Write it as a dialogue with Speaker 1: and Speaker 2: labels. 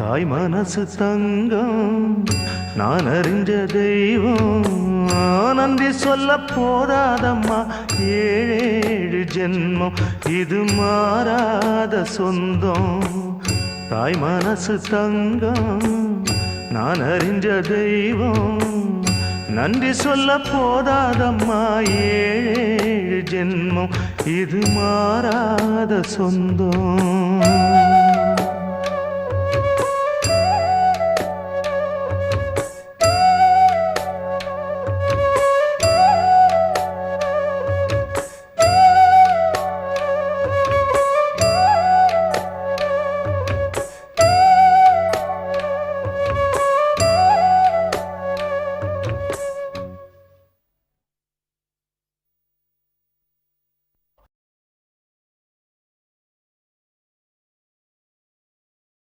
Speaker 1: தாய் மனசு தங்கம் நான் அறிஞ்ச தெய்வம் நன்றி சொல்ல போதாதம்மா ஏழேழு ஜென்மம் இது மாறாத சொந்தம் தாய் மனசு தங்கம் நான் அறிஞ்ச தெய்வம் நன்றி சொல்ல போதாதம்மா ஏழேழு ஜென்மம் இது மாறாத சொந்தம்